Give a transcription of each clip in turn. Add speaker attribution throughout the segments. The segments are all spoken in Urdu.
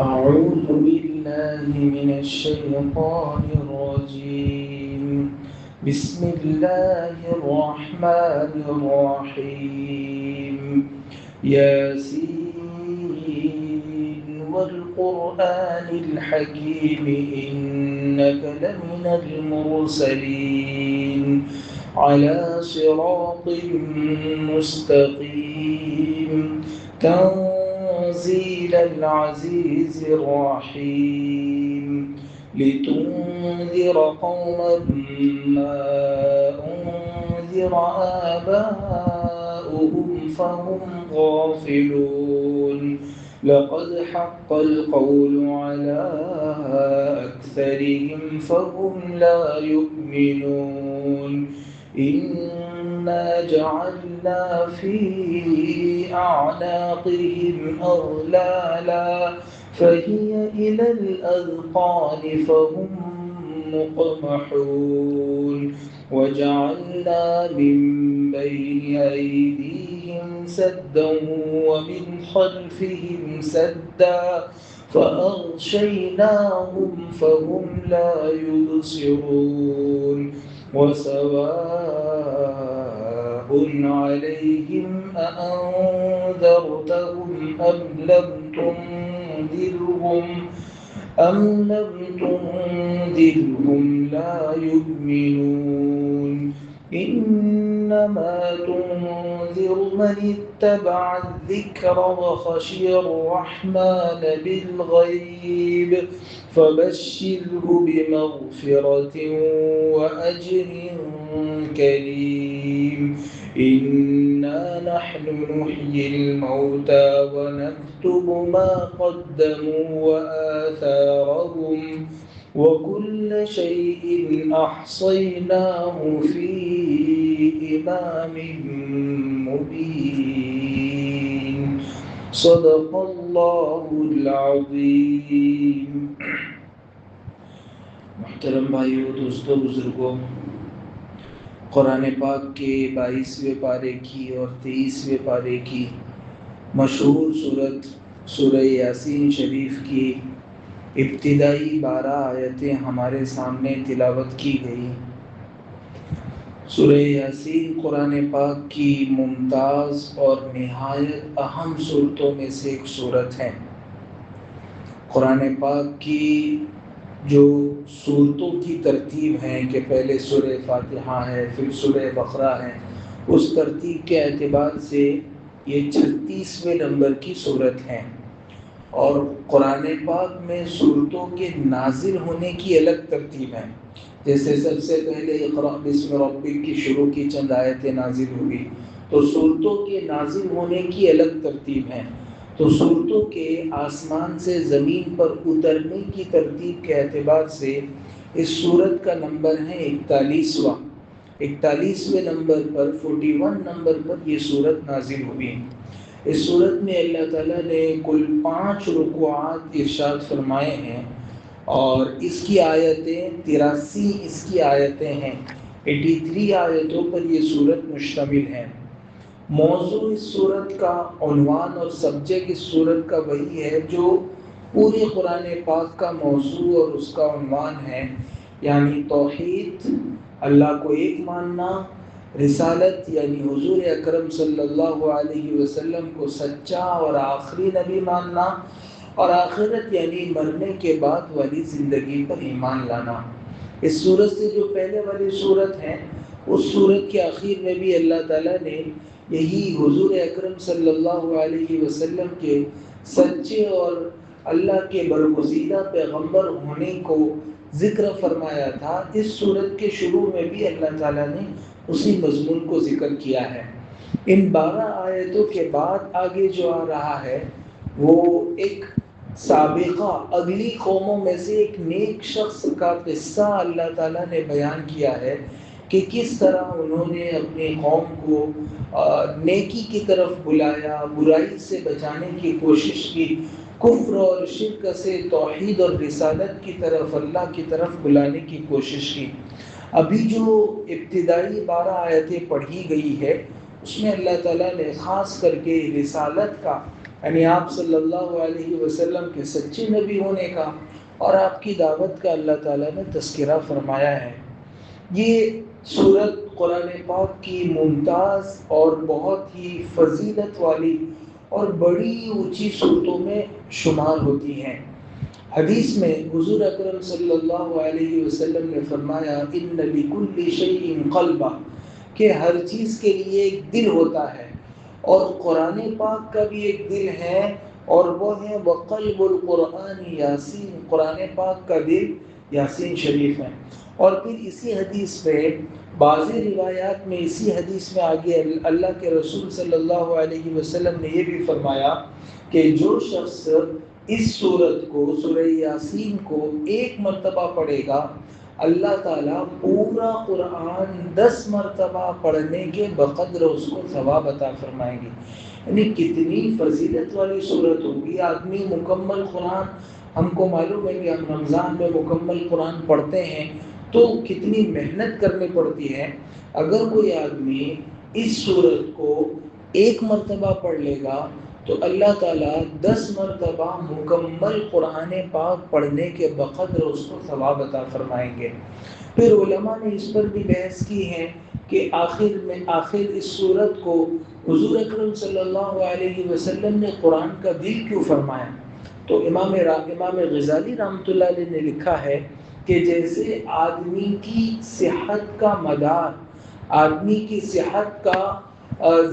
Speaker 1: أعوذ بالله من الشيطان الرجيم. بسم الله الرحمن الرحيم. ياسين والقرآن الحكيم إنك لمن المرسلين على صراط مستقيم تنزيل العزيز الرحيم لتنذر قوما ما أنذر آباؤهم فهم غافلون لقد حق القول على أكثرهم فهم لا يؤمنون إنا جعلنا في أعناقهم أغلالا فهي إلى الأذقان فهم مقمحون وجعلنا من بين أيديهم سدا ومن خلفهم سدا فأغشيناهم فهم لا يبصرون وسواء عليهم أأنذرتهم أم لم تنذرهم لا يؤمنون إنما تنذر من اتبع الذكر وخشي الرحمن بالغيب فبشره بمغفرة وأجر كريم إنا نحن نحيي الموتى ونكتب ما قدموا وآثارهم وكل شيء أحصيناه في إمام مبين صدق الله العظيم. محترم بھائیو، دوستوں، بزرگوں، قرآن پاک کے 22ویں پارے کی اور 23ویں پارے کی مشہور سورت سورہ یاسین شریف کی ابتدائی 12 آیتیں ہمارے سامنے تلاوت کی گئی. سورہ یاسین قرآن پاک کی ممتاز اور نہایت اہم صورتوں میں سے ایک صورت ہے. قرآن پاک کی جو صورتوں کی ترتیب ہے کہ پہلے سورہ فاتحہ ہے، پھر سورہ بقرہ ہے، اس ترتیب کے اعتبار سے یہ 36ویں نمبر کی صورت ہے. اور قرآن پاک میں صورتوں کے نازل ہونے کی الگ ترتیب ہے. جیسے سب سے پہلے اقرأ بسم ربک کی شروع کی چند آیتیں نازل ہوئی، تو صورتوں کے نازل ہونے کی الگ ترتیب ہے. تو صورتوں کے آسمان سے زمین پر اترنے کی ترتیب کے اعتبار سے اس صورت کا نمبر ہے 41واں. 41ویں نمبر پر 41 نمبر پر یہ صورت نازل ہوئی. اس صورت میں اللہ تعالیٰ نے کل 5 رکوعات ارشاد فرمائے ہیں اور اس کی آیتیں 83 اس کی آیتیں ہیں. 83 آیتوں پر یہ صورت مشتمل ہے. موضوع اس صورت کا، عنوان اور سبجیکٹ اس صورت کا وہی ہے جو پورے قرآن پاک کا موضوع اور اس کا عنوان ہے، یعنی توحید، اللہ کو ایک ماننا، رسالت یعنی حضور اکرم صلی اللہ علیہ وسلم کو سچا اور آخری نبی ماننا، اور آخرت یعنی مرنے کے بعد والی زندگی پر ایمان لانا. اس صورت سے جو پہلے والی صورت ہے، اس صورت کے آخر میں بھی اللہ تعالیٰ نے یہی حضور اکرم صلی اللہ علیہ وسلم کے سچے اور اللہ کے برگزیدہ پیغمبر ہونے کو ذکر فرمایا تھا. اس صورت کے شروع میں بھی اللہ تعالیٰ نے اسی مضمون کو ذکر کیا ہے. ان 12 آیتوں کے بعد آگے جو آ رہا ہے وہ ایک سابقہ، اگلی قوموں میں سے ایک نیک شخص کا قصہ اللہ تعالیٰ نے بیان کیا ہے کہ کس طرح انہوں نے اپنی قوم کو نیکی کی طرف بلایا، برائی سے بچانے کی کوشش کی، کفر اور شرک سے توحید اور رسالت کی طرف، اللہ کی طرف بلانے کی کوشش کی. ابھی جو ابتدائی 12 آیتیں پڑھی گئی ہے اس میں اللہ تعالیٰ نے خاص کر کے رسالت کا یعنی آپ صلی اللہ علیہ وسلم کے سچے نبی ہونے کا اور آپ کی دعوت کا اللہ تعالیٰ نے تذکرہ فرمایا ہے۔ یہ سورت قرآن پاک کی ممتاز اور بہت ہی فضیلت والی اور بڑی اونچی صورتوں میں شمار ہوتی ہیں۔ حدیث میں حضور اکرم صلی اللہ علیہ وسلم نے فرمایا ان لکل شیء قلبا، کہ ہر چیز کے لیے ایک دل ہوتا ہے، اور قرآن پاک کا بھی ایک دل ہے، اور وہ ہے وقلب القرآن یاسین، قرآن پاک کا دل یاسین شریف ہے۔ اور پھر اسی حدیث پہ بعض روایات میں اسی حدیث میں آگے اللہ کے رسول صلی اللہ علیہ وسلم نے یہ بھی فرمایا کہ جو شخص اس سورت کو، سورہ یاسین کو ایک مرتبہ پڑھے گا، اللہ تعالیٰ پورا قرآن 10 مرتبہ پڑھنے کے بقدر اس کو ثواب عطا فرمائیں گے۔ یعنی کتنی فضیلت والی صورت ہوگی۔ آدمی مکمل قرآن، ہم کو معلوم ہے کہ ہم رمضان میں مکمل قرآن پڑھتے ہیں تو کتنی محنت کرنی پڑتی ہے۔ اگر کوئی آدمی اس صورت کو ایک مرتبہ پڑھ لے گا تو اللہ تعالیٰ 10 مرتبہ مکمل قرآن پاک پڑھنے کے بقدر اس کو ثواب عطا فرمائیں گے۔ پھر علماء نے اس پر بھی بحث کی ہے کہ آخر اس صورت کو حضور اکرم صلی اللہ علیہ وسلم نے قرآن کا دل کیوں فرمایا؟ تو امام غزالی رحمۃ اللہ علیہ نے لکھا ہے کہ جیسے آدمی کی صحت کا مدار، آدمی کی صحت کا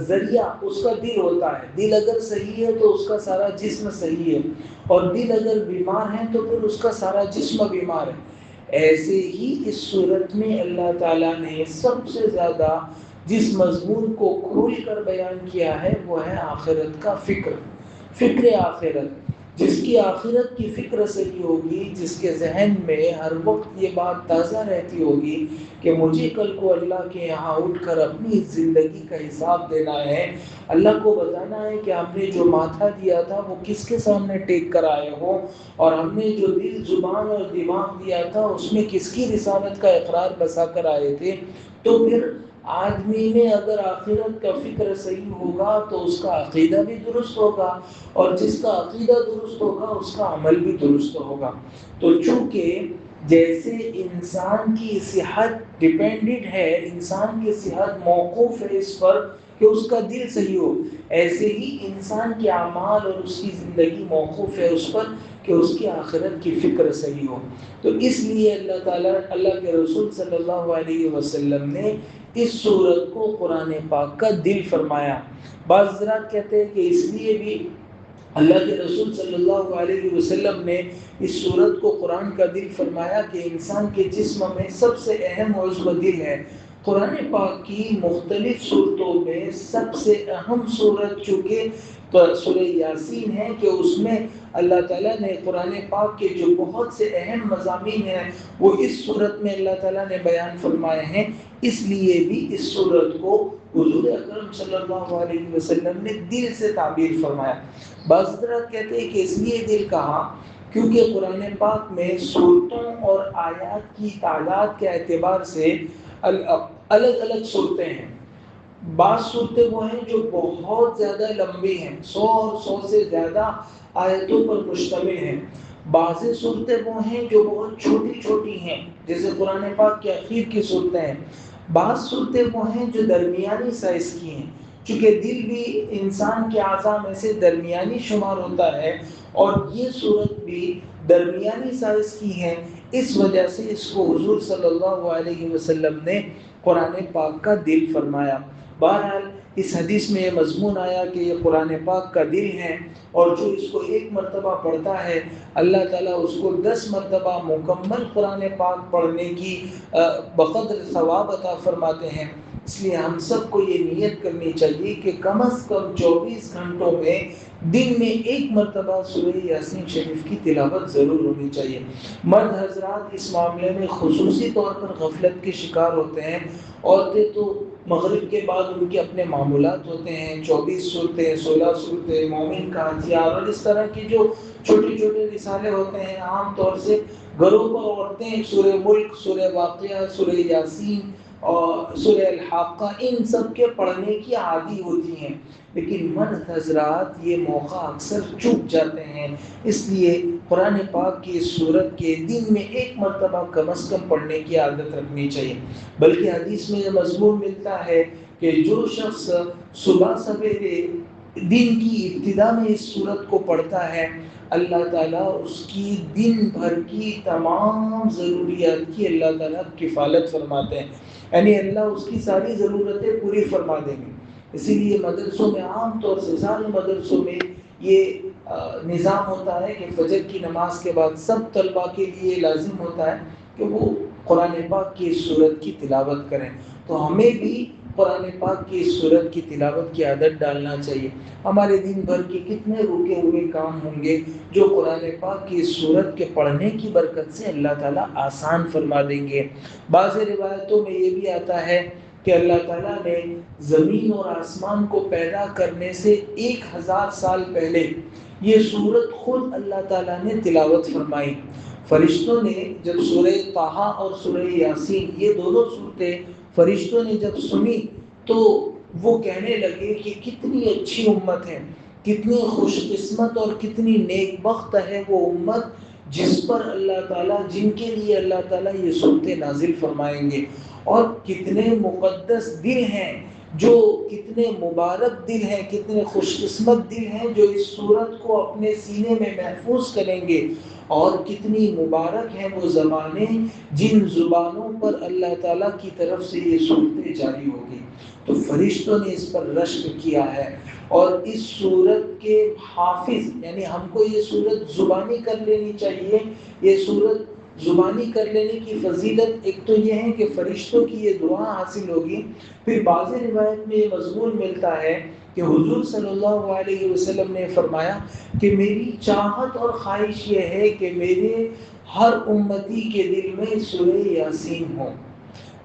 Speaker 1: ذریعہ اس کا دل ہوتا ہے، دل اگر صحیح ہے تو اس کا سارا جسم صحیح ہے، اور دل اگر بیمار ہے تو پھر اس کا سارا جسم بیمار ہے۔ ایسے ہی اس صورت میں اللہ تعالیٰ نے سب سے زیادہ جس مضمون کو کھول کر بیان کیا ہے وہ ہے آخرت کا فکر آخرت۔ جس کی آخرت کی فکر صحیح ہوگی، جس کے ذہن میں ہر وقت یہ بات تازہ رہتی ہوگی کہ مجھے کل کو اللہ کے یہاں اٹھ کر اپنی زندگی کا حساب دینا ہے، اللہ کو بتانا ہے کہ ہم نے جو ماتھا دیا تھا وہ کس کے سامنے ٹیک کر آئے ہو، اور ہم نے جو دل، زبان اور دماغ دیا تھا اس میں کس کی رسالت کا اقرار بسا کر آئے تھے، تو پھر آدمی میں اگر آخرت کا فکر صحیح ہوگا تو اس کا عقیدہ بھی درست ہوگا، اور جس کا عقیدہ درست ہوگا اس کا عمل بھی درست ہوگا۔ تو چونکہ جیسے انسان کی صحت ڈیپینڈنٹ ہے، انسان کی صحت موقوف ہے اس پر کہ اس کا دل صحیح ہو، ایسے ہی انسان کے اعمال اور اس کی زندگی موقوف ہے اس پر کہ اس کی آخرت کی فکر صحیح ہو۔ تو اس لیے اللہ تعالیٰ، اللہ کے رسول صلی اللہ علیہ وسلم نے اس سورت کو قرآن پاک کا دل فرمایا۔ بعض حضرات کہتے ہیں کہ اس لیے بھی اللہ کے رسول صلی اللہ علیہ وسلم نے اس سورت کو قرآن کا دل فرمایا کہ انسان کے جسم میں سب سے اہم عضو دل ہے۔ قرآن پاک کی مختلف صورتوں میں سب سے اہم صورت چونکہ سورہ یاسین ہے کہ اس میں اللہ تعالیٰ نے قرآن پاک کے جو بہت سے اہم مضامین ہیں وہ اس صورت میں اللہ تعالیٰ نے بیان فرمائے ہیں، اس لیے بھی اس صورت کو حضور اکرم صلی اللہ علیہ وسلم نے دل سے تعبیر فرمایا۔ بعض حضرات کہتے ہیں کہ اس لیے دل کہا کیونکہ قرآن پاک میں صورتوں اور آیات کی تعداد کے اعتبار سے الگ الگ صورتیں ہیں۔ بعض صورتیں وہ ہیں جو بہت زیادہ لمبی ہیں، 100 اور 100 سے زیادہ آیتوں پر مشتمل ہیں۔ بعض صورتیں وہ ہیں جو بہت چھوٹی چھوٹی ہیں، جیسے قرآن پاک کے اخیر کی صورتیں ہیں۔ بعض صورتیں وہ ہیں جو درمیانی سائز کی ہیں، چونکہ دل بھی انسان کے اعضاء میں سے درمیانی شمار ہوتا ہے، اور یہ صورت بھی درمیانی سائز کی ہے، اس وجہ سے اس کو حضور صلی اللہ علیہ وسلم نے قرآن پاک کا دل فرمایا۔ بہرحال اس حدیث میں یہ مضمون آیا کہ یہ قرآن پاک کا دل ہے، اور جو اس کو ایک مرتبہ پڑھتا ہے اللہ تعالیٰ اس کو 10 مرتبہ مکمل قرآن پاک پڑھنے کی بقدر ثواب عطا فرماتے ہیں۔ اس لیے ہم سب کو یہ نیت کرنی چاہیے کہ کم از کم 24 گھنٹوں میں دن میں ایک مرتبہ سورہ یاسین شریف کی تلاوت ضرور ہونی چاہیے۔ مرد حضرات اس معاملے میں خصوصی طور پر غفلت کے شکار ہوتے ہیں۔ عورتیں تو مغرب کے بعد ان کے اپنے معمولات ہوتے ہیں، 24 صورتیں، 16 صورتیں، مومن کا ہتھیار اور اس طرح کی جو چھوٹے چھوٹے رسالے ہوتے ہیں، عام طور سے گھروں پر عورتیں سورہ ملک، سورہ واقعہ، سورہ یاسین اور سورہ الحاقہ، ان سب کے پڑھنے کی عادی ہوتی ہیں، لیکن مرد حضرات یہ موقع اکثر چوک جاتے ہیں۔ اس لیے قرآن پاک کی اس سورت کے دن میں ایک مرتبہ کم از کم پڑھنے کی عادت رکھنی چاہیے۔ بلکہ حدیث میں یہ مضمون ملتا ہے کہ جو شخص صبح سویرے دن کی ابتدا میں اس سورت کو پڑھتا ہے، اللہ تعالیٰ اس کی دن بھر کی تمام ضروریات کی اللہ تعالیٰ کفالت فرماتے ہیں، یعنی اللہ اس کی ساری ضرورتیں پوری فرما دیں گے۔ اسی لیے مدرسوں میں عام طور سے سارے مدرسوں میں یہ نظام ہوتا ہے کہ فجر کی نماز کے بعد سب طلباء کے لیے لازم ہوتا ہے کہ وہ قرآن پاک کی اس سورت کی تلاوت کریں۔ تو ہمیں بھی قرآن پاک کی اس سورت کی تلاوت کی عادت ڈالنا چاہیے۔ ہمارے دن بھر کے کتنے رکے ہوئے کام ہوں گے جو قرآن پاک کی اس سورت کے پڑھنے کی برکت سے اللہ تعالیٰ آسان فرما دیں گے۔ بعض روایتوں میں یہ بھی آتا ہے کہ اللہ تعالیٰ نے زمین اور آسمان کو پیدا کرنے سے 1000 سال پہلے یہ سورت خود اللہ تعالیٰ نے تلاوت فرمائی۔ فرشتوں نے جب سورہ طٰہٰ اور سورہ یاسین، یہ دونوں سورتیں فرشتوں نے جب سنی تو وہ کہنے لگے کہ کتنی اچھی امت ہے، کتنی خوش قسمت اور کتنی نیک بخت ہے وہ امت جس پر اللہ تعالیٰ، جن کے لیے اللہ تعالیٰ یہ سورتیں نازل فرمائیں گے، اور کتنے مقدس دل ہیں، جو کتنے مبارک دل ہیں، کتنے خوش قسمت دل ہیں جو اس سورت کو اپنے سینے میں محفوظ کریں گے، اور کتنی مبارک ہیں وہ زبانیں جن زبانوں پر اللہ تعالیٰ کی طرف سے یہ سورتیں جاری ہوگی۔ تو فرشتوں نے اس پر رشک کیا ہے، اور اس سورت کے حافظ، یعنی ہم کو یہ سورت زبانی کر لینی چاہیے۔ یہ سورت زبانی کر لینے کی فضیلت ایک تو یہ ہے کہ فرشتوں کی یہ دعا حاصل ہوگی۔ پھر بعض روایت میں یہ مضمون ملتا ہے کہ حضور صلی اللہ علیہ وسلم نے فرمایا کہ میری چاہت اور خواہش یہ ہے کہ میرے ہر امتی کے دل میں سورہ یاسین ہو۔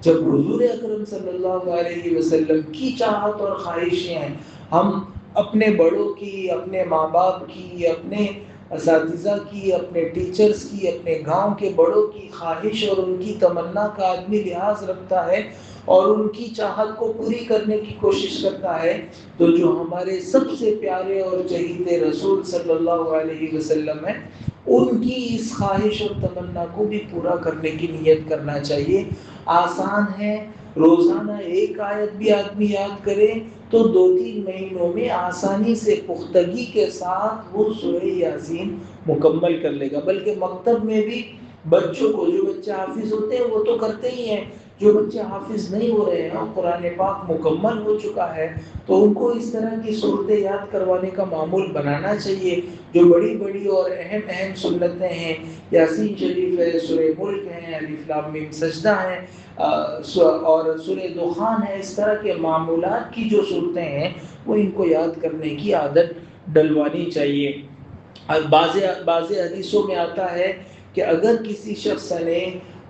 Speaker 1: جب حضور اکرم صلی اللہ علیہ وسلم کی چاہت اور خواہشیں ہیں، ہم اپنے بڑوں کی، اپنے ماں باپ کی، اپنے اساتذہ کی، اپنے ٹیچرز کی، اپنے گاؤں کے بڑوں کی خواہش اور ان کی تمنا کا آدمی لحاظ رکھتا ہے اور ان کی چاہت کو پوری کرنے کی کوشش کرتا ہے، تو جو ہمارے سب سے پیارے اور چہیتے رسول صلی اللہ علیہ وسلم ہیں، ان کی اس خواہش اور تمنا کو بھی پورا کرنے کی نیت کرنا چاہیے۔ آسان ہے، روزانہ ایک آیت بھی آدمی یاد کرے تو 2-3 مہینوں میں آسانی سے پختگی کے ساتھ وہ سورہ یاسین مکمل کر لے گا۔ بلکہ مکتب میں بھی بچوں کو، جو بچے حافظ ہوتے ہیں وہ تو کرتے ہی ہیں، جو بچے حافظ نہیں ہو رہے ہیں، قرآن پاک مکمل ہو چکا ہے، تو ان کو اس طرح کی صورتیں یاد کروانے کا معمول بنانا چاہیے۔ جو بڑی بڑی اور اہم سنتیں ہیں، یاسین شریف ہے، سورہ ملک ہے، الف لام میم سجدہ ہے، اور سورہ دخان ہے، اس طرح کے معمولات کی جو صورتیں ہیں وہ ان کو یاد کرنے کی عادت ڈلوانی چاہیے۔ اور بعض حدیثوں میں آتا ہے کہ اگر کسی شخص نے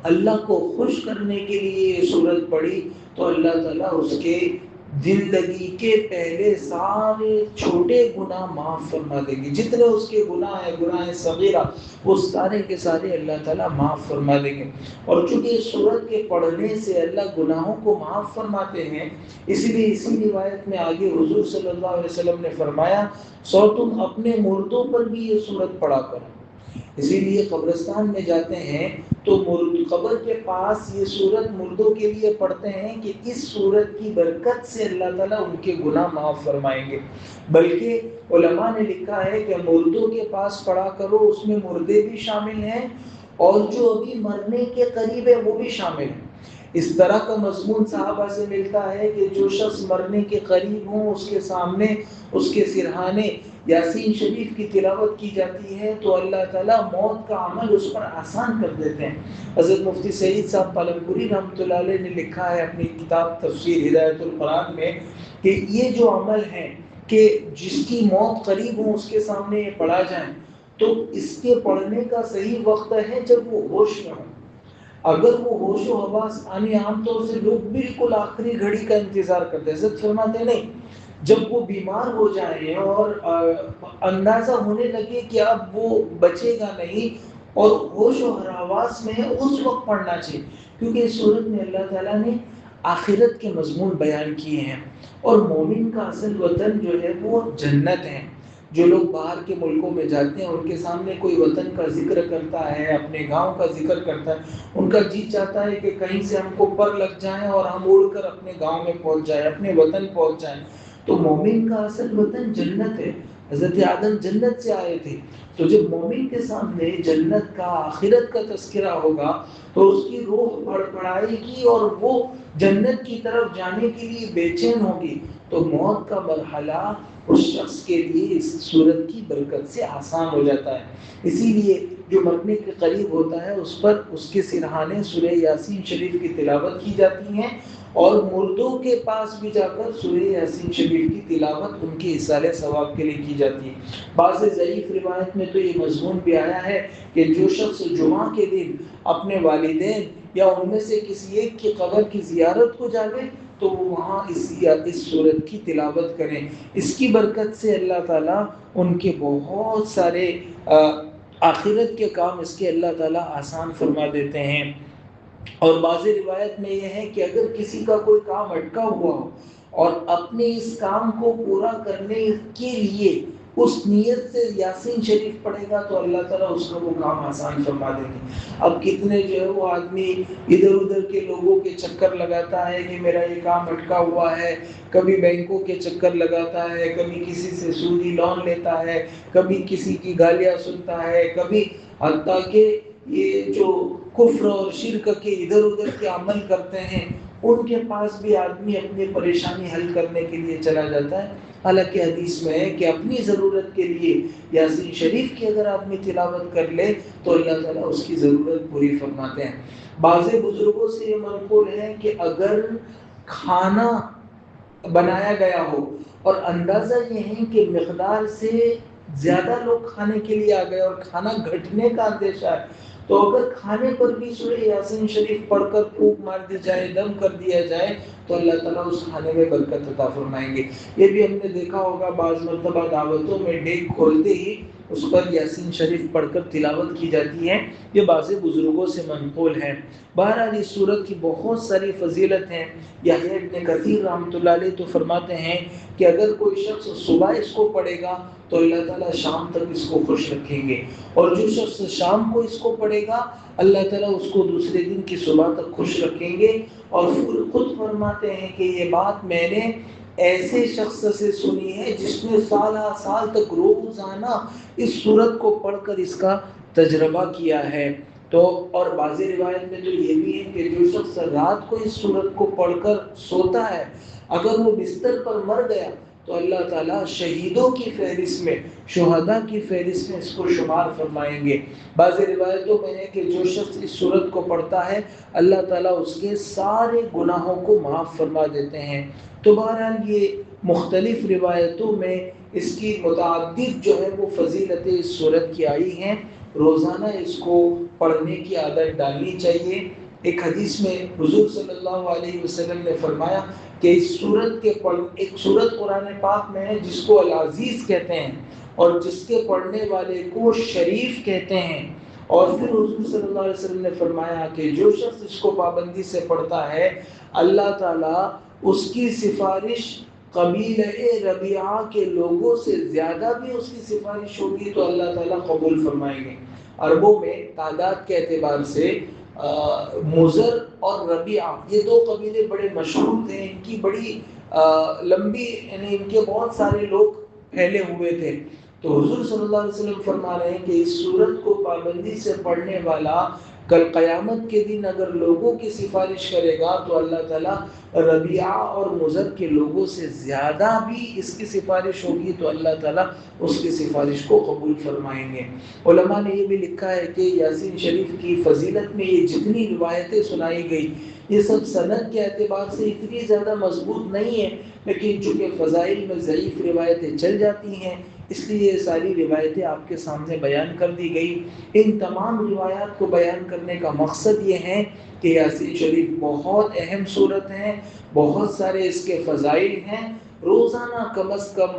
Speaker 1: اللہ کو خوش کرنے کے لیے یہ سورت پڑھی تو اللہ تعالیٰ اس کے زندگی کے پہلے سارے چھوٹے گناہ معاف فرما دیں گے، جتنے اس کے گناہ ہیں، گناہ صغیرہ، وہ سارے کے سارے اللہ تعالیٰ معاف فرما دیں گے۔ اور چونکہ اس سورت کے پڑھنے سے اللہ گناہوں کو معاف فرماتے ہیں، اسی لیے اسی روایت میں آگے حضور صلی اللہ علیہ وسلم نے فرمایا، سو تم اپنے مردوں پر بھی یہ سورت پڑھا کرو۔ اسی لیے قبرستان میں جاتے ہیں تو قبر کے پاس یہ سورت مردوں کے لیے پڑھتے ہیں کہ اس سورت کی برکت سے اللہ تعالیٰ ان کے گناہ معاف فرمائیں گے۔ بلکہ علماء نے لکھا ہے کہ مردوں کے پاس پڑھا کرو، اس میں مردے بھی شامل ہیں اور جو ابھی مرنے کے قریب ہے وہ بھی شامل ہیں۔ اس طرح کا مضمون صحابہ سے ملتا ہے کہ جو شخص مرنے کے قریب ہوں، اس کے سامنے اس کے سرہانے یاسین شریف کی تلاوت کی جاتی ہے تو اللہ تعالیٰ موت کا عمل اس پر آسان کر دیتے ہیں۔ حضرت مفتی سعید صاحب پالنپوری رحمۃ اللہ علیہ نے لکھا ہے اپنی کتاب تفسیر ہدایت القرآن میں کہ یہ جو عمل ہے کہ جس کی موت قریب ہو اس کے سامنے یہ پڑھا جائے، تو اس کے پڑھنے کا صحیح وقت ہے جب وہ ہوش میں ہو۔ اگر وہ ہوش و حواس عام طور سے لوگ بالکل آخری گھڑی کا انتظار کرتے ہیں، حضرت فرماتے نہیں، جب وہ بیمار ہو جائے اور اندازہ ہونے لگے کہ اب وہ بچے گا نہیں اور ہوش و حواس میں ہے، اس وقت پڑھنا چاہیے، کیونکہ اس صورت میں اللہ تعالیٰ نے آخرت کے مضمون بیان کیے ہیں، اور مومن کا اصل وطن جو ہے وہ جنت ہے۔ جو لوگ باہر کے ملکوں میں جاتے ہیں، ان کے سامنے کوئی وطن کا ذکر کرتا ہے، اپنے گاؤں کا ذکر کرتا ہے، ان کا جی چاہتا ہے کہ کہیں سے ہم کو پر لگ جائیں اور ہم اڑ کر اپنے گاؤں میں پہنچ جائیں، اپنے وطن پہنچ جائیں۔ تو مومن کا اصل وطن جنت ہے۔ حضرت آدم جنت سے آئے تھے، تو جب مومن کے سامنے جنت کا، آخرت کا تذکرہ ہوگا تو اس کی روح بڑبڑائے گی اور وہ جنت کی طرف جانے کے لیے بے چین ہوگی۔ تو موت کا مرحلہ اس شخص کے لیے اس صورت کی برکت سے آسان ہو جاتا ہے۔ اسی لیے جو مرنے کے قریب ہوتا ہے اس پر اس کے سرہانے سورہ یاسین شریف کی تلاوت کی جاتی ہیں، اور مردوں کے پاس بھی جا کر سورہ یاسین شریف کی تلاوت ان کے اصالہ ثواب کے لیے کی جاتی ہے۔ بعض ضعیف روایت میں تو یہ مضمون بھی آیا ہے کہ جو شخص جمعہ کے دن اپنے والدین یا ان میں سے کسی ایک کی قبر کی زیارت کو جائے تو وہ وہاں اس سورت کی تلاوت کریں۔ اس کی برکت سے اللہ تعالیٰ ان کے بہت سارے آخرت کے کام اس کے اللہ تعالیٰ آسان فرما دیتے ہیں۔ اور بعض روایت میں یہ ہے کہ اگر کسی کا کوئی کام اٹکا ہوا ہو اور اپنے اس کام کو پورا کرنے کے لیے اس نیت سے یاسین شریف پڑھے گا تو اللہ تعالیٰ اس کا وہ کام آسان فرما دیں گے۔ اب کتنے جو ہے وہ آدمی ادھر ادھر کے لوگوں کے چکر لگاتا ہے کہ میرا یہ کام اٹکا ہوا ہے، کبھی بینکوں کے چکر لگاتا ہے، کبھی کسی سے سودی لون لیتا ہے، کبھی کسی کی گالیاں سنتا ہے، کبھی حتیٰ کہ یہ جو کفر اور شرک کے ادھر ادھر کے عمل کرتے ہیں ان کے پاس بھی آدمی اپنی پریشانی حل کرنے کے لیے چلا جاتا ہے۔ حالانکہ حدیث میں ہے کہ اپنی ضرورت کے لیے یاسین شریف کی اگر آدمی تلاوت کر لے تو اللہ تعالیٰ اس کی ضرورت پوری فرماتے ہیں۔ بعض بزرگوں سے یہ منقول ہے کہ اگر کھانا بنایا گیا ہو اور اندازہ یہ ہے کہ مقدار سے زیادہ لوگ کھانے کے لیے آ گئے اور کھانا گھٹنے کا اندیشہ ہے، تو اگر کھانے پر بھی سورہ یاسین شریف پڑھ کر پھونک مار دی جائے، دم کر دیا جائے تو اللہ تعالیٰ اس کھانے میں برکت عطا فرمائیں گے۔ یہ بھی ہم نے دیکھا ہوگا بعض مرتبہ دعوتوں میں ڈیگ کھولتے ہی اس پر یاسین شریف پڑھ کر تلاوت کی جاتی ہے۔ یہ بعض بزرگوں سے منقول ہے۔ بہرحال اس سورت کی بہت ساری فضیلت ہیں۔ یحییٰ ابن کثیر رحمۃ اللہ علیہ تو فرماتے ہیں کہ اگر کوئی شخص صبح اس کو پڑھے گا تو اللہ تعالیٰ شام تک اس کو خوش رکھیں گے، اور جو شخص شام کو اس کو پڑھے گا اللہ تعالیٰ اس کو دوسرے دن کی صبح تک خوش رکھیں گے۔ اور خود فرماتے ہیں کہ یہ بات میں نے ایسے شخص سے سنی ہے جس نے سالہ سال تک روزانہ اس سورت کو پڑھ کر اس کا تجربہ کیا ہے۔ تو اور بعض روایت میں تو یہ بھی ہے کہ جو شخص رات کو اس سورت کو پڑھ کر سوتا ہے اگر وہ بستر پر مر گیا تو اللہ تعالیٰ شہیدوں کی فہرست میں، شہداء کی فہرست میں اس کو شمار فرمائیں گے۔ بعض روایتوں میں ہے کہ جو شخص اس سورت کو پڑھتا ہے اللہ تعالیٰ اس کے سارے گناہوں کو معاف فرما دیتے ہیں۔ تو بہرحال یہ مختلف روایتوں میں اس کی متعدد جو ہے وہ فضیلتیں اس سورت کی آئی ہیں۔ روزانہ اس کو پڑھنے کی عادت ڈالنی چاہیے۔ ایک حدیث میں حضور صلی اللہ علیہ وسلم نے فرمایا کہ اس سورت کے ایک سورت قرآن پاک میں ہے جس کو العزیز کہتے ہیں اور جس کے پڑھنے والے کو شریف کہتے ہیں۔ اور پھر حضور صلی اللہ علیہ وسلم نے فرمایا کہ جو شخص اس کو پابندی سے پڑھتا ہے اللہ تعالیٰ اس کی سفارش قبیلہ ربیعہ کے لوگوں سے زیادہ بھی اس کی سفارش ہوگی تو اللہ تعالیٰ قبول فرمائیں گے۔ عربوں میں تعداد کے اعتبار سے مضر اور ربیعہ یہ دو قبیلے بڑے مشہور تھے، ان کی بڑی لمبی یعنی ان کے بہت سارے لوگ پھیلے ہوئے تھے۔ تو حضور صلی اللہ علیہ وسلم فرما رہے ہیں کہ اس سورت کو پابندی سے پڑھنے والا کل قیامت کے دن اگر لوگوں کی سفارش کرے گا تو اللہ تعالیٰ ربیعہ اور مضر کے لوگوں سے زیادہ بھی اس کی سفارش ہوگی تو اللہ تعالیٰ اس کی سفارش کو قبول فرمائیں گے۔ علماء نے یہ بھی لکھا ہے کہ یاسین شریف کی فضیلت میں یہ جتنی روایتیں سنائی گئی یہ سب سند کے اعتبار سے اتنی زیادہ مضبوط نہیں ہے، لیکن چونکہ فضائل میں ضعیف روایتیں چل جاتی ہیں اس لیے یہ ساری روایتیں آپ کے سامنے بیان کر دی گئی۔ ان تمام روایات کو بیان کرنے کا مقصد یہ ہے کہ یاسین شریف بہت اہم سورت ہے، بہت سارے اس کے فضائل ہیں۔ روزانہ کم از کم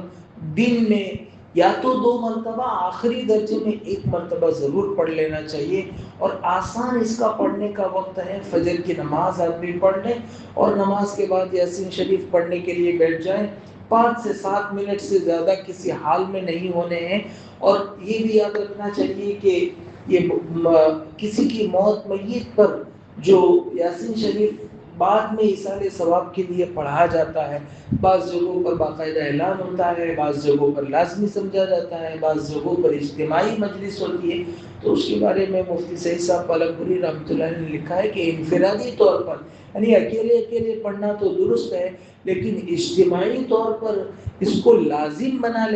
Speaker 1: دن میں یا تو 2 مرتبہ، آخری درجے میں 1 مرتبہ ضرور پڑھ لینا چاہیے. اور آسان اس کا پڑھنے کا وقت ہے، فجر کی نماز آدمی پڑھ لے اور نماز کے بعد یاسین شریف پڑھنے کے لیے بیٹھ جائیں. 5 سے 7 منٹ سے زیادہ کسی حال میں نہیں ہونے ہیں. اور یہ بھی یاد رکھنا چاہیے کہ یہ کسی کی موت میت پر جو یاسین شریف بعد میں ایصال ثواب کے لیے پڑھا جاتا ہے، بعض جگہوں پر باقاعدہ اعلان ہوتا ہے، بعض جگہوں پر لازمی سمجھا جاتا ہے، بعض جگہوں پر اجتماعی مجلس ہوتی ہے. تو اس کے بارے میں مفتی سعید صاحب پالک پوری رحمۃ اللہ علیہ نے لکھا ہے کہ انفرادی طور پر، یعنی اکیلے پڑھنا تو درست ہے، لیکن اجتماعی طور پر اس کو لازم بنا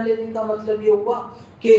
Speaker 1: لینے کا مطلب یہ ہوا کہ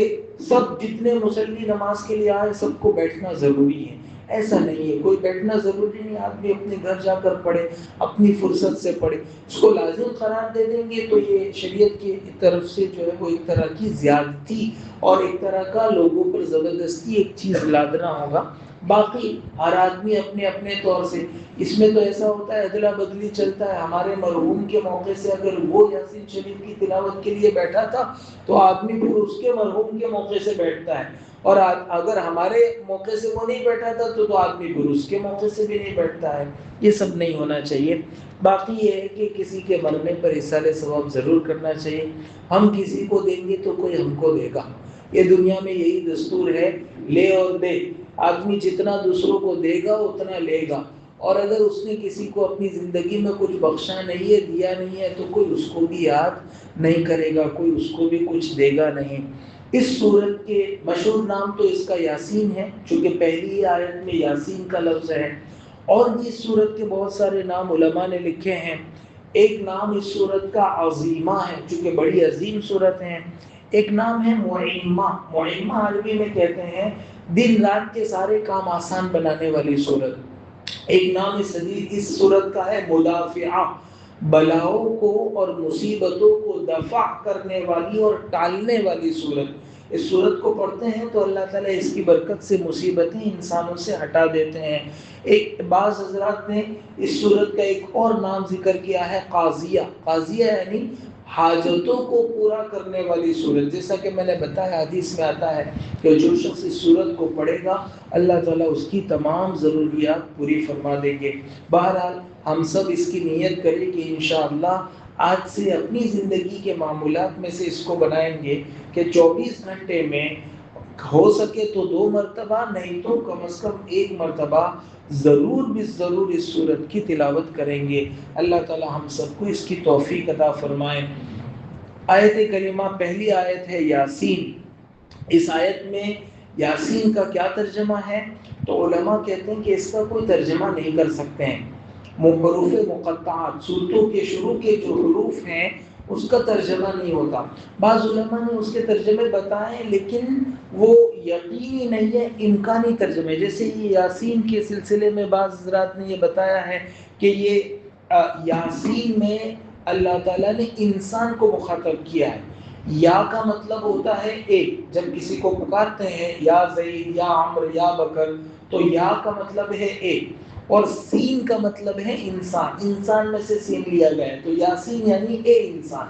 Speaker 1: سب جتنے مصلی نماز کے لیے آئے سب کو بیٹھنا ضروری ہے. ایسا نہیں ہے، کوئی بیٹھنا ضروری نہیں. آدمی اپنے گھر جا کر پڑھے، اپنی فرصت سے پڑھے. اس کو لازم قرار دے دیں گے تو یہ شریعت کی طرف سے جو ہے وہ ایک طرح کی زیادتی اور ایک طرح کا لوگوں پر زبردستی ایک چیز لادنا ہوگا. باقی ہر آدمی اپنے اپنے طور سے، اس میں تو ایسا ہوتا ہے ادلا بدلی چلتا ہے. ہمارے مرحوم کے موقع سے اگر وہ یاسین شریف کی تلاوت کے لیے بیٹھا تھا تو آدمی پھر اس کے مرحوم کے موقع سے بیٹھتا ہے، اور اگر ہمارے موقع سے وہ نہیں بیٹھا تھا تو آدمی پھر اس کے موقع سے بھی نہیں بیٹھتا ہے. یہ سب نہیں ہونا چاہیے. باقی یہ ہے کہ کسی کے مرنے پر ایصال ثواب ضرور کرنا چاہیے. ہم کسی کو دیں گے تو کوئی ہم کو دے گا. یہ دنیا میں یہی دستور ہے، لے اور دے. آدمی جتنا دوسروں کو دے گا اتنا لے گا. اور اگر اس نے کسی کو اپنی زندگی میں کچھ بخشا نہیں ہے، دیا نہیں ہے، تو کوئی اس کو بھی یاد نہیں کرے گا، کوئی اس کو بھی کچھ دے گا نہیں. اس سورت کے مشہور نام تو اس کا یاسین ہے، چونکہ پہلی آیت میں یاسین کا لفظ ہے. اور بھی اس سورت کے بہت سارے نام علماء نے لکھے ہیں. ایک نام اس سورت کا عظیمہ ہے، چونکہ بڑی عظیم سورت ہے. ایک نام ہے معیمہ. معیمہ عربی میں کہتے ہیں دن رات کے سارے کام آسان بنانے والی سورت. ایک نام اس سورت کا ہے مدافعہ، بلاؤں کو اور مصیبتوں کو دفع کرنے والی اور ٹالنے والی سورت. اس سورت کو پڑھتے ہیں تو اللہ تعالیٰ اس کی برکت سے مصیبتیں انسانوں سے ہٹا دیتے ہیں. ایک بعض حضرات نے اس سورت کا ایک اور نام ذکر کیا ہے قاضیہ. قاضیہ یعنی حاجتوں کو پورا کرنے والی سورت. جیسا کہ میں نے بتایا حدیث میں آتا ہے کہ جو شخص اس سورت کو پڑھے گا اللہ تعالیٰ اس کی تمام ضروریات پوری فرما دیں گے. بہرحال ہم سب اس کی نیت کریں کہ انشاءاللہ آج سے اپنی زندگی کے معمولات میں سے اس کو بنائیں گے کہ 24 گھنٹے میں ہو سکے تو 2 مرتبہ، نہیں تو کم از کم 1 مرتبہ ضرور بھی ضرور اس سورت کی تلاوت کریں گے. اللہ تعالی ہم سب کو اس کی توفیق عطا فرمائے. آیت کریمہ پہلی آیت ہے یاسین. اس آیت میں یاسین کا کیا ترجمہ ہے؟ تو علماء کہتے ہیں کہ اس کا کوئی ترجمہ نہیں کر سکتے ہیں. حروف مقطعات، صورتوں کے شروع کے جو حروف ہیں اس کا ترجمہ نہیں ہوتا. بعض علماء نے اس کے ترجمے بتائے لیکن وہ یقینی نہیں ہے، امکانی ترجمے. جیسے یہ یاسین کے سلسلے میں بعض حضرات نے یہ بتایا ہے کہ یہ یاسین میں اللہ تعالیٰ نے انسان کو مخاطب کیا ہے. یا کا مطلب ہوتا ہے ایک، جب کسی کو پکارتے ہیں یا زید یا عمر یا بکر تو یا کا مطلب ہے ایک، اور سین کا مطلب ہے انسان. انسان میں سے سین لیا گیا ہے تو یاسین یعنی اے انسان.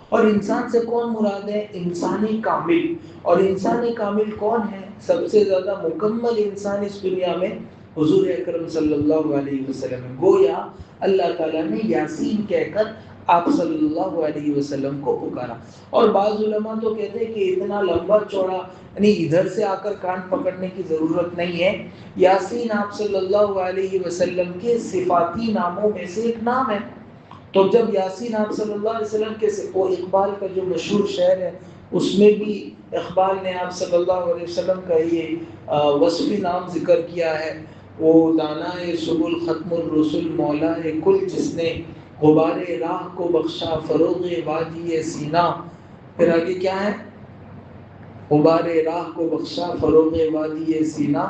Speaker 1: اور انسان سے کون مراد ہے؟ انسانی کامل. اور انسانی کامل کون ہے؟ سب سے زیادہ مکمل انسان اس دنیا میں حضور اکرم صلی اللہ علیہ وسلم. گویا اللہ تعالیٰ نے یاسین کہہ کر آپ صلی اللہ علیہ وسلم کو پکارا. اور بعض علماء تو کہتے ہیں کہ اتنا لمبا چوڑا یعنی ادھر سے آ کر کان پکڑنے کی ضرورت نہیں ہے. یاسین آپ صلی اللہ علیہ وسلم کے صفاتی ناموں میں سے ایک نام ہے. تو جب یاسین آپ صلی اللہ علیہ وسلم کے وہ اقبال کا جو مشہور شعر ہے اس میں بھی اقبال نے آپ صلی اللہ علیہ وسلم کا یہ وصفی نام ذکر کیا ہے. وہ دانائے سبل ختم الرسل مولا کل، جس نے غبار راہ کو بخشا فروغ وادی سینا. پھر آگے کیا ہے؟ غبار راہ کو بخشا فروغ وادی سینا،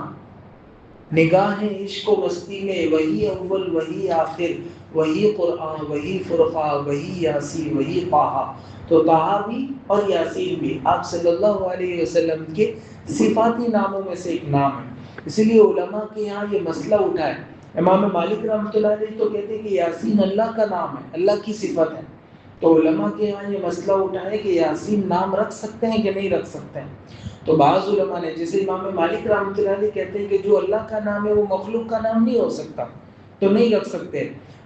Speaker 1: نگاہ عشق و مستی میں وہی اول وہی آخر، وہی قرآن وہی فرقہ وہی یاسین وہی طٰہٰ. تو طٰہٰ بھی اور یاسین بھی آپ صلی اللہ علیہ وسلم کے صفاتی ناموں میں سے ایک نام ہے. اسی لیے علماء کے یہاں یہ مسئلہ اٹھا ہے. امام مالک رحمۃ اللہ علیہ تو کہتے ہیں کہ یاسین اللہ کا نام ہے، اللہ کی صفت ہے. تو علماء کے یہاں یہ مسئلہ اٹھا ہے کہ یاسین نام رکھ سکتے ہیں کہ نہیں رکھ سکتے ہیں؟ تو بعض علماء نے، جیسے امام مالک رحمۃ اللہ علیہ کہتے ہیں کہ جو اللہ کا نام ہے وہ مخلوق کا نام نہیں ہو سکتا، تو نہیں رکھ سکتے۔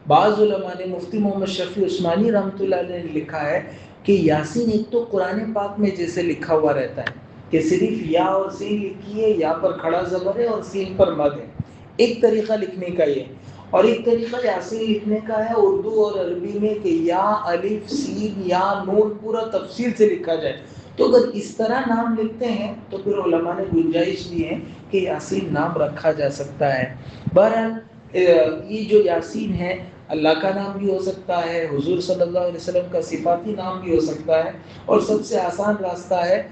Speaker 1: بعض علماء نے، مفتی محمد شفیع عثمانی رحمۃ اللہ علیہ نے لکھا ہے کہ یاسین ایک تو قرآن پاک میں جیسے لکھا ہوا رہتا ہے کہ صرف یا اور سین لکھی ہے، یا پر کھڑا زبر ہے اور سین پر مد ہے، ایک طریقہ لکھنے کا یہ، اور ایک طریقہ یاسین لکھنے کا ہے اردو اور عربی میں کہ یا الف سین یا نون پورا تفصیل سے لکھا جائے۔ تو اگر اس طرح نام لکھتے ہیں تو پھر علماء نے گنجائش دی ہے کہ یاسین نام رکھا جا سکتا ہے۔ بہرحال یہ جو یاسین ہے اللہ کا نام بھی ہو سکتا ہے، حضور صلی اللہ علیہ وسلم کا صفاتی نام بھی ہو سکتا ہے، اور سب سے آسان راستہ ہے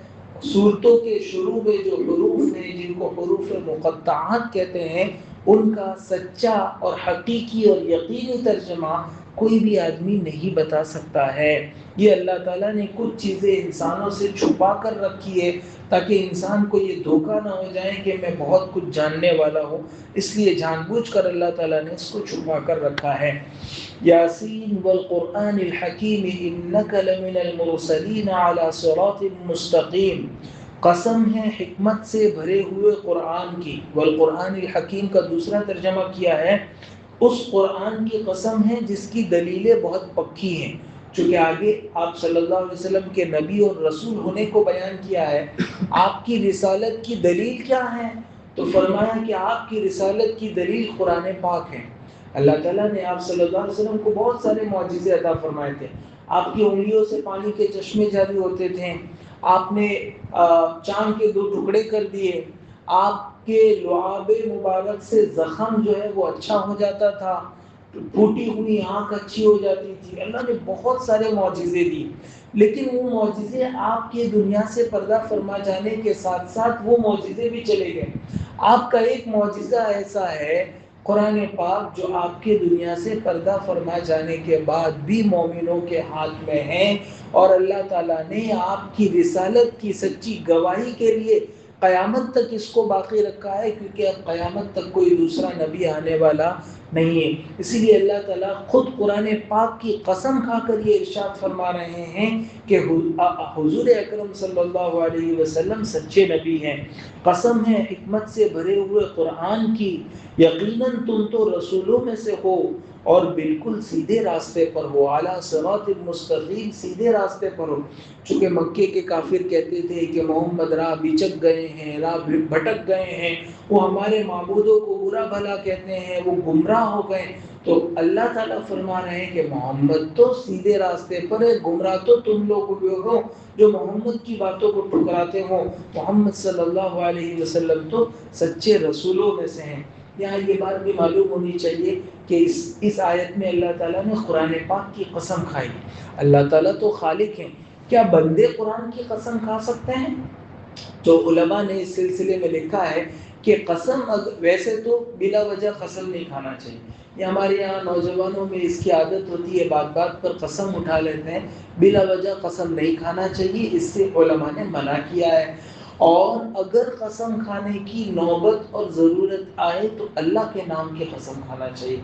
Speaker 1: سورتوں کے شروع میں جو حروف ہیں جن کو حروف مقطعات کہتے ہیں، ان کا سچا اور حقیقی اور یقینی ترجمہ کوئی بھی آدمی نہیں بتا سکتا ہے۔ یہ اللہ تعالیٰ نے کچھ چیزیں انسانوں سے چھپا کر رکھی ہے تاکہ انسان کو یہ دھوکہ نہ ہو جائے کہ میں بہت کچھ جاننے والا ہوں، اس لیے جان بوجھ کر اللہ تعالیٰ نے اس کو چھپا کر رکھا ہے۔ یاسین والقرآن الحکیم انک لمن المرسلین علی صراط مستقیم، قسم ہے حکمت سے بھرے ہوئے قرآن کی۔ والقرآن الحکیم کا دوسرا ترجمہ کیا ہے اس قرآن کی قسم ہے جس کی دلیلیں بہت پکی ہیں، چونکہ آگے آپ صلی اللہ علیہ وسلم کے نبی اور رسول ہونے کو بیان کیا ہے۔ آپ کی رسالت کی دلیل کیا ہے؟ تو فرمایا کہ آپ کی رسالت کی دلیل قرآن پاک ہے۔ اللہ تعالیٰ نے آپ صلی اللہ علیہ وسلم کو بہت سارے معجزے عطا فرمائے تھے۔ آپ کی انگلیوں سے پانی کے چشمے جاری ہوتے تھے، آپ نے چاند کے 2 ٹکڑے کر دیے، آپ کے لعاب مبارک سے زخم جو ہے وہ اچھا ہو جاتا تھا، پھوٹی ہوئی آنکھ اچھی ہو جاتی تھی۔ اللہ نے بہت سارے معجزے دی، لیکن وہ معجزے آپ کی دنیا سے پردہ فرما جانے کے ساتھ ساتھ وہ معجزے بھی چلے گئے۔ آپ کا ایک معجزہ ایسا ہے قرآن پاک جو آپ کے دنیا سے پردہ فرما جانے کے بعد بھی مومنوں کے ہاتھ میں ہیں، اور اللہ تعالیٰ نے آپ کی رسالت کی سچی گواہی کے لیے قیامت تک اس کو باقی رکھا ہے، کیونکہ اب قیامت تک کوئی دوسرا نبی آنے والا نہیں ہے۔ اسی لیے اللہ تعالیٰ خود قرآن پاک کی قسم کھا کر یہ ارشاد فرما رہے ہیں کہ حضور اکرم صلی اللہ علیہ وسلم سچے نبی ہیں۔ قسم ہے حکمت سے بھرے ہوئے قرآن کی، یقیناً تم تو رسولوں میں سے ہو اور بالکل سیدھے راستے پر ہو، اعلیٰ صراط مستقیم، سیدھے راستے پر ہو۔ چونکہ مکے کے کافر کہتے تھے کہ محمد راہ بچک گئے ہیں، راہ بھٹک گئے ہیں، وہ ہمارے معبودوں کو برا بھلا کہتے ہیں، وہ گمراہ ہو گئے۔ تو اللہ تعالیٰ فرما رہے ہیں کہ محمد تو سیدھے راستے پر ہے، گمراہ تو تم لوگ ہو جو محمد کی باتوں کو ٹھکراتے ہو۔ محمد صلی اللہ علیہ وسلم تو سچے رسولوں میں سے ہیں۔ یہاں یہ بات بھی معلوم ہونی چاہیے کہ اس آیت میں اللہ تعالیٰ نے قرآن پاک کی قسم کھائی۔ اللہ تعالیٰ تو خالق ہیں، کیا بندے قرآن کی قسم کھا سکتے ہیں؟ تو علماء نے اس سلسلے میں لکھا ہے کہ قسم ویسے تو بلا وجہ قسم نہیں کھانا چاہیے۔ یہ ہمارے یہاں نوجوانوں میں اس کی عادت ہوتی ہے، بات بات پر قسم اٹھا لیتے ہیں۔ بلا وجہ قسم نہیں کھانا چاہیے، اس سے علماء نے منع کیا ہے۔ اور اگر قسم کھانے کی نوبت اور ضرورت آئے تو اللہ کے نام کی قسم کھانا چاہیے،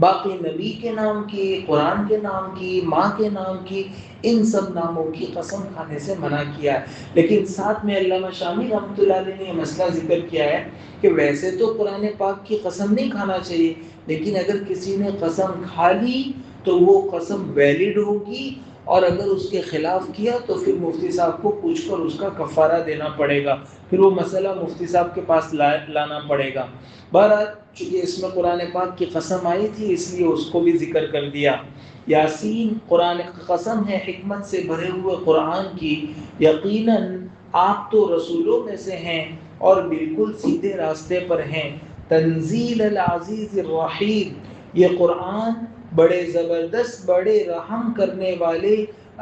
Speaker 1: باقی نبی کے نام کی، قرآن کے نام کی، ماں کے نام کی، ان سب ناموں کی قسم کھانے سے منع کیا ہے۔ لیکن ساتھ میں علامہ شامی رحمۃ اللہ علیہ نے یہ مسئلہ ذکر کیا ہے کہ ویسے تو قرآن پاک کی قسم نہیں کھانا چاہیے، لیکن اگر کسی نے قسم کھا لی تو وہ قسم ویلڈ ہوگی، اور اگر اس کے خلاف کیا تو پھر مفتی صاحب کو پوچھ کر اس کا کفارہ دینا پڑے گا، پھر وہ مسئلہ مفتی صاحب کے پاس لانا پڑے گا۔ بہرحال چونکہ اس میں قرآن پاک کی قسم آئی تھی اس لیے اس کو بھی ذکر کر دیا۔ یاسین قرآن کی قسم ہے حکمت سے بھرے ہوئے قرآن کی، یقیناً آپ تو رسولوں میں سے ہیں اور بالکل سیدھے راستے پر ہیں۔ تنزیل العزیز الرحیم، یہ قرآن بڑے زبردست، بڑے رحم کرنے والے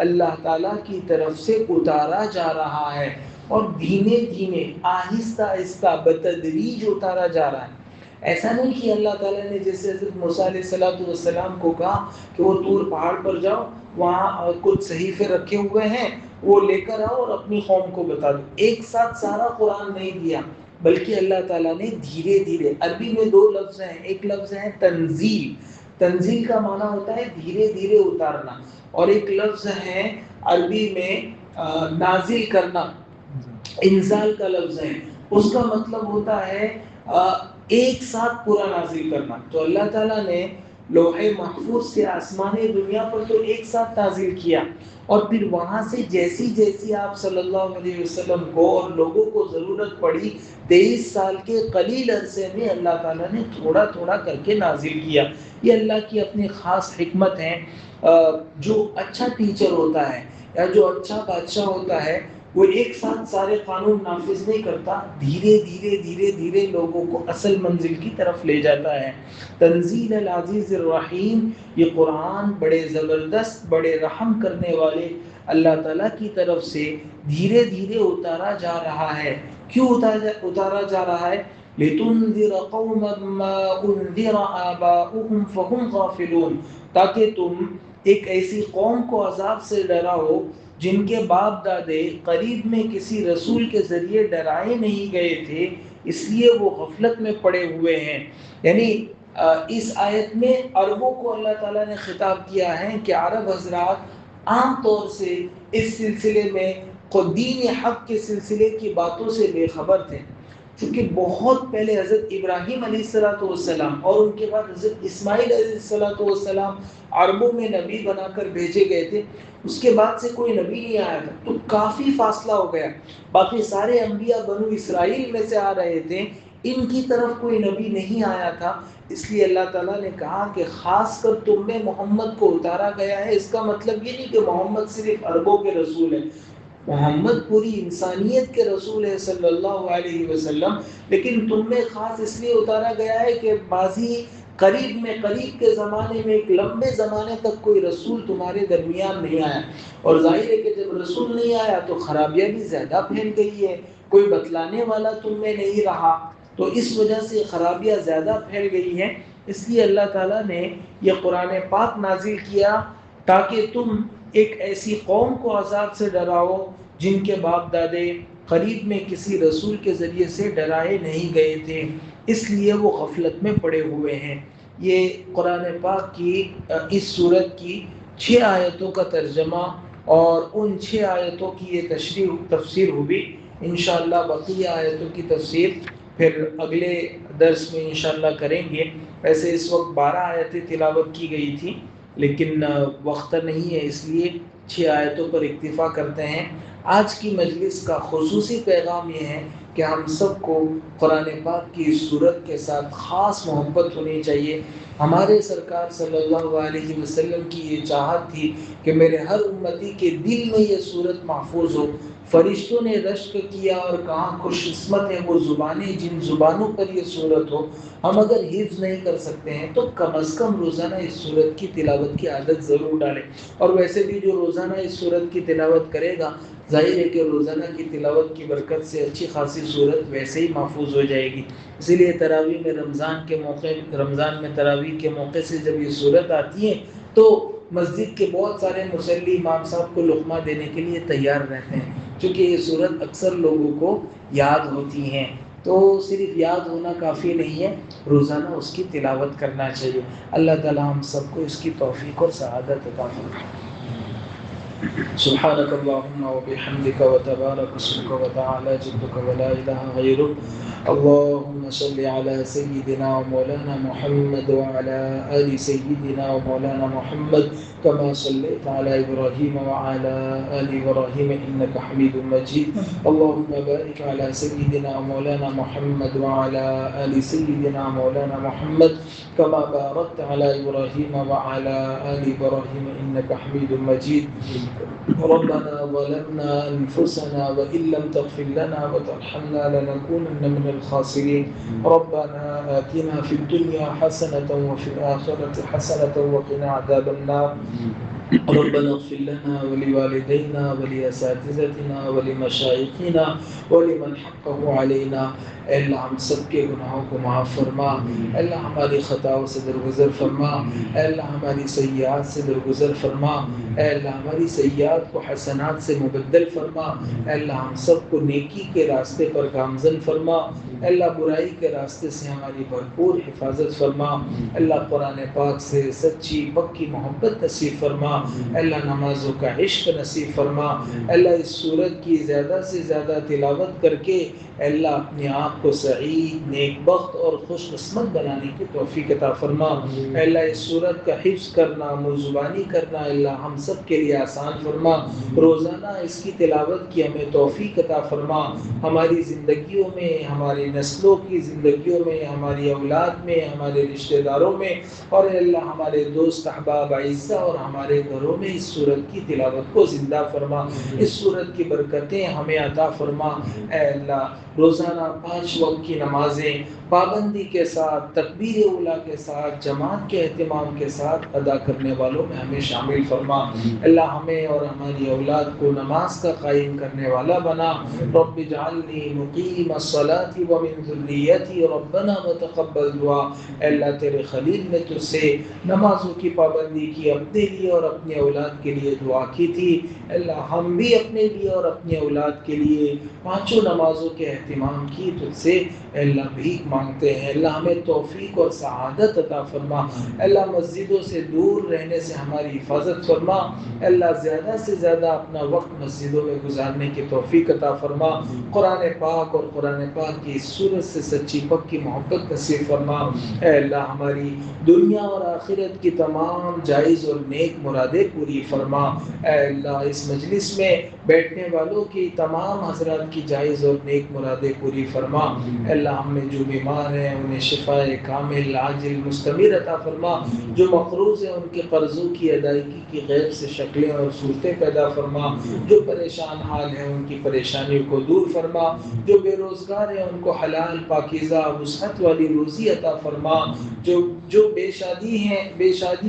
Speaker 1: اللہ تعالیٰ کی طرف سے اتارا جا رہا ہے، اور دھیمے دھیمے آہستہ آہستہ بتدریج اتارا جا رہا ہے۔ ایسا نہیں کہ اللہ تعالیٰ نے جیسے حضرت موسیٰ علیہ السلام کو کہا کہ وہ طور پہاڑ پر جاؤ، وہاں کچھ صحیفے رکھے ہوئے ہیں، وہ لے کر آؤ اور اپنی قوم کو بتا دو۔ ایک ساتھ سارا قرآن نہیں دیا، بلکہ اللہ تعالیٰ نے دھیرے دھیرے، عربی میں 2 لفظ ہیں، ایک لفظ ہے تنزیل، تنزیل کا معنی ہوتا ہے دھیرے دھیرے اتارنا، اور ایک لفظ ہے عربی میں نازل کرنا، انزال کا لفظ ہے، اس کا مطلب ہوتا ہے ایک ساتھ پورا نازل کرنا۔ تو اللہ تعالیٰ نے لوح محفوظ سے آسمانی دنیا پر تو ایک ساتھ نازل کیا، اور پھر وہاں سے جیسی جیسی آپ صلی اللہ علیہ وسلم کو اور لوگوں کو ضرورت پڑی، 23 سال کے قلیل عرصے میں اللہ تعالیٰ نے تھوڑا تھوڑا کر کے نازل کیا۔ یہ اللہ کی اپنی خاص حکمت ہے۔ جو اچھا ٹیچر ہوتا ہے یا جو اچھا بادشاہ ہوتا ہے، وہ ایک ساتھ سارے قانون نافذ نہیں کرتا، دھیرے دھیرے دھیرے دھیرے لوگوں کو اصل منزل کی طرف لے جاتا ہے۔ تنزیل العزیز الرحیم، یہ قرآن بڑے زبردست، بڑے رحم کرنے والے اللہ تعالیٰ کی طرف سے دھیرے دھیرے اتارا جا رہا ہے۔ کیوں اتارا جا رہا ہے؟ لِتُنذِرَ قَوْمًا مَّا أُنذِرَ آبَاؤُهُمْ فَهُمْ غَافِلُونَ، تاکہ تم ایک ایسی قوم کو عذاب سے ڈراؤ جن کے باپ دادے قریب میں کسی رسول کے ذریعے ڈرائے نہیں گئے تھے، اس لیے وہ غفلت میں پڑے ہوئے ہیں۔ یعنی اس آیت میں عربوں کو اللہ تعالیٰ نے خطاب کیا ہے کہ عرب حضرات عام طور سے اس سلسلے میں دین حق کے سلسلے کی باتوں سے بے خبر تھے، کیونکہ بہت پہلے حضرت ابراہیم علیہ السلام اور ان کے بعد حضرت اسماعیل علیہ السلام عربوں میں نبی بنا کر بھیجے گئے تھے، اس کے بعد سے کوئی نبی نہیں آیا تھا، تو کافی فاصلہ ہو گیا۔ باقی سارے انبیاء بنو اسرائیل میں سے آ رہے تھے، ان کی طرف کوئی نبی نہیں آیا تھا، اس لیے اللہ تعالیٰ نے کہا کہ خاص کر تم میں محمد کو اتارا گیا ہے۔ اس کا مطلب یہ نہیں کہ محمد صرف عربوں کے رسول ہے، محمد پوری انسانیت کے رسول ہے صلی اللہ علیہ وسلم، لیکن تم میں خاص اس لیے اتارا گیا ہے کہ ماضی قریب کے زمانے میں ایک لمبے زمانے تک کوئی رسول تمہارے درمیان نہیں آیا، اور ظاہر ہے کہ جب رسول نہیں آیا تو خرابیاں بھی زیادہ پھیل گئی ہے، کوئی بتلانے والا تم میں نہیں رہا، تو اس وجہ سے خرابیاں زیادہ پھیل گئی ہیں۔ اس لیے اللہ تعالیٰ نے یہ قرآن پاک نازل کیا تاکہ تم ایک ایسی قوم کو عذاب سے ڈراؤ جن کے باپ دادے قریب میں کسی رسول کے ذریعے سے ڈرائے نہیں گئے تھے، اس لیے وہ غفلت میں پڑے ہوئے ہیں۔ یہ قرآن پاک کی اس سورت کی 6 آیتوں کا ترجمہ اور ان 6 آیتوں کی یہ تفسیر ہوئی۔ انشاءاللہ بقیہ آیتوں کی تفسیر پھر اگلے درس میں انشاءاللہ کریں گے۔ ویسے اس وقت 12 آیتیں تلاوت کی گئی تھی، لیکن وقت نہیں ہے، اس لیے 6 آیتوں پر اکتفا کرتے ہیں۔ آج کی مجلس کا خصوصی پیغام یہ ہے کہ ہم سب کو قرآن پاک کی اس سورت کے ساتھ خاص محبت ہونی چاہیے۔ ہمارے سرکار صلی اللہ علیہ وسلم کی یہ چاہت تھی کہ میرے ہر امتی کے دل میں یہ سورت محفوظ ہو۔ فرشتوں نے رشک کیا اور کہا خوش قسمت ہے وہ زبانیں جن زبانوں پر یہ سورت ہو۔ ہم اگر حفظ نہیں کر سکتے ہیں تو کم از کم روزانہ اس سورت کی تلاوت کی عادت ضرور ڈالیں، اور ویسے بھی جو روزانہ اس سورت کی تلاوت کرے گا، ظاہر ہے کہ روزانہ کی تلاوت کی برکت سے اچھی خاصی سورت ویسے ہی محفوظ ہو جائے گی۔ اسی لیے تراویح میں رمضان میں تراویح کے موقع سے جب یہ سورت آتی ہے تو مسجد کے بہت سارے مصلی امام صاحب کو لقمہ دینے کے لیے تیار رہتے ہیں، کیونکہ یہ سورت اکثر لوگوں کو یاد ہوتی ہیں، تو صرف یاد ہونا کافی نہیں ہے، روزانہ اس کی تلاوت کرنا چاہیے۔ اللہ تعالی ہم سب کو اس کی توفیق اور سعادت عطا فرمائے۔ سبحانك اللهم وبحمدك وتبارك اسمك وتعالى جدك ولا إله غيرك، اللهم صل على سيدنا ومولانا محمد وعلى آل سيدنا ومولانا محمد كما صليت على إبراهيم وعلى آل إبراهيم إنك حميد مجيد، اللهم بارك على سيدنا ومولانا محمد وعلى آل سيدنا ومولانا محمد كما باركت على إبراهيم وعلى آل إبراهيم إنك حميد مجيد۔ ربنا ظلمنا أنفسنا وإن لم تغفر لنا وترحمنا لنكونن من الخاسرين، ربنا آتنا في الدنيا حسنة وفي الآخرة حسنة وقنا عذاب النار، ربنا اغفر لنا ولوالدينا ولأساتذتنا ولمشايخنا ولمن حقه علينا. اے اللہ ہم سب کے گناہوں کو معاف فرما. اے اللہ ہماری خطاؤں سے درگزر فرما. اے اللہ ہماری سیئات سے درگزر فرما. اے اللہ ہماری سیئات کو حسنات سے مبدل فرما. اے اللہ ہم سب کو نیکی کے راستے پر گامزن فرما. اے اللہ برائی کے راستے سے ہماری بھرپور حفاظت فرما. اے اللہ قرآن پاک سے سچی پکی محبت نصیب فرما. اے اللہ نمازوں کا عشق نصیب فرما. اے اللہ اس سورت کی زیادہ سے زیادہ تلاوت کر کے اے اللہ اپنے آپ کو سعید، نیک بخت اور خوش قسمت بنانے کی توفیق عطا فرما. اے اللہ اس سورت کا حفظ کرنا، منزبانی کرنا اے اللہ ہم سب کے لیے آسان فرما. روزانہ اس کی تلاوت کی ہمیں توفیق عطا فرما. ہماری زندگیوں میں، ہماری نسلوں کی زندگیوں میں، ہماری اولاد میں، ہمارے رشتہ داروں میں اور اے اللہ ہمارے دوست احباب اعزاء اور ہمارے گھروں میں اس سورت کی تلاوت کو زندہ فرما. اس سورت کی برکتیں ہمیں عطا فرما. اے اللہ روزانہ 5 وقت کی نمازیں پابندی کے ساتھ، تکبیر اولیٰ کے ساتھ، جماعت کے اہتمام کے ساتھ ادا کرنے والوں میں ہمیں شامل فرما. اللہ ہمیں اور ہماری اولاد کو نماز کا قائم کرنے والا بنا. رب اجعلنی مقیم الصلاۃ ومن ذریتی ربنا وتقبل دعا. اے اللہ تیرے خلیل نے تجھ سے نمازوں کی پابندی کی، اپنے لیے اور اپنے اولاد کے لیے دعا کی تھی. اللہ ہم بھی اپنے لیے اور اپنے اولاد کے لیے 5 نمازوں کے اہتمام کی تجھ سے اے اللہ بھیک مانگتے ہیں. اللہ ہمیں توفیق اور سعادت عطا فرما. اے اللہ مسجدوں سے دور رہنے سے ہماری حفاظت فرما. اے اللہ زیادہ سے زیادہ اپنا وقت مسجدوں میں گزارنے کی توفیق عطا فرما. قرآن پاک اور قرآن پاک کی سورت سے سچی پکی محبت نصیب فرما. اے اللہ ہماری دنیا اور آخرت کی تمام جائز اور نیک مرادیں پوری فرما. اے اللہ اس مجلس میں بیٹھنے والوں کی تمام حضرات کی جائز اور نیک مرادیں پوری فرما. اے اللہ ہم میں جو بیمار ہیں انہیں شفاء کامل عاجل مستمر عطا فرما. جو مقروض ہیں ان کے قرضوں کی ادائیگی کی غیب سے شکلیں اور صورتیں پیدا فرما. جو پریشان حال ہیں ان کی پریشانیوں کو دور فرما. جو بے روزگار ہیں ان کو حلال پاکیزہ وسعت والی روزی عطا فرما. جو بے شادی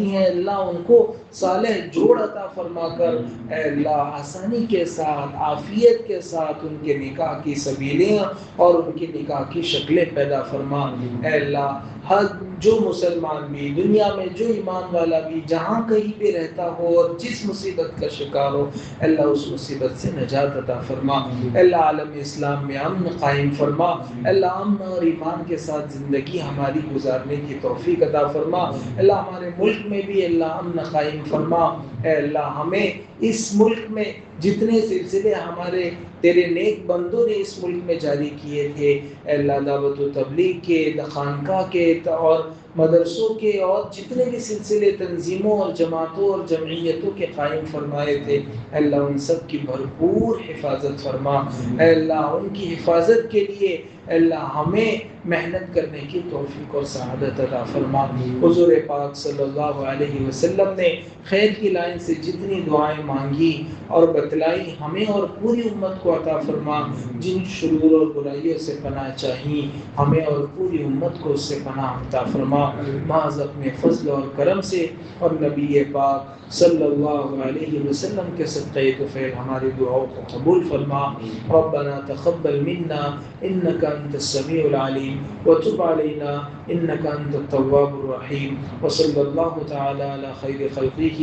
Speaker 1: ہیں اللہ ان کو صالح جوڑ عطا فرما کر اے اللہ آسانی کے ساتھ، عافیت کے ساتھ ان کے نکاح کی سبیلیں اور ان کی نکاح کی شکلیں پیدا فرما. اے اللہ ہر جو مسلمان بھی دنیا میں، جو ایمان والا بھی جہاں کہیں پہ رہتا ہو اور جس مصیبت کا شکار ہو اے اللہ اس مصیبت سے نجات عطا فرما. اے اللہ عالم اسلام میں امن قائم فرما. اے اللہ امن اور ایمان کے ساتھ زندگی ہماری گزارنے کی توفیق عطا فرما. اے اللہ ہمارے ملک میں بھی اللہ امن قائم فرما. اے اللہ ہمیں اس ملک میں جتنے سلسلے ہمارے تیرے نیک بندوں نے اس ملک میں جاری کیے تھے اے اللہ دعوت و تبلیغ کے، خانقاہ کے اور مدرسوں کے اور جتنے بھی سلسلے تنظیموں اور جماعتوں اور جمعیتوں کے قائم فرمائے تھے اے اللہ ان سب کی بھرپور حفاظت فرما. اے اللہ ان کی حفاظت کے لیے اے اللہ ہمیں محنت کرنے کی توفیق اور سعادت عطا فرما. حضور پاک صلی اللہ علیہ وسلم نے خیر کی لائن سے جتنی دعائیں مانگی اور بتلائی ہمیں اور پوری امت کو عطا فرما. جن شرور اور برائیوں سے پناہ چاہیے ہمیں اور پوری امت کو اس سے پناہ عطا فرما. محض اپنے فضل اور کرم سے اور نبی پاک صلی اللہ علیہ وسلم کے صدقے طفیل ہماری دعاؤں کو قبول فرما. ربنا تقبل منا انك انت السميع العليم وتب علينا انك انت التواب الرحيم. وصلى الله تعالى على خير خلقه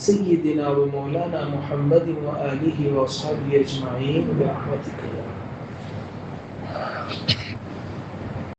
Speaker 1: سيدنا ومولانا محمد وآله وأصحابه أجمعين برحمتك يا رب.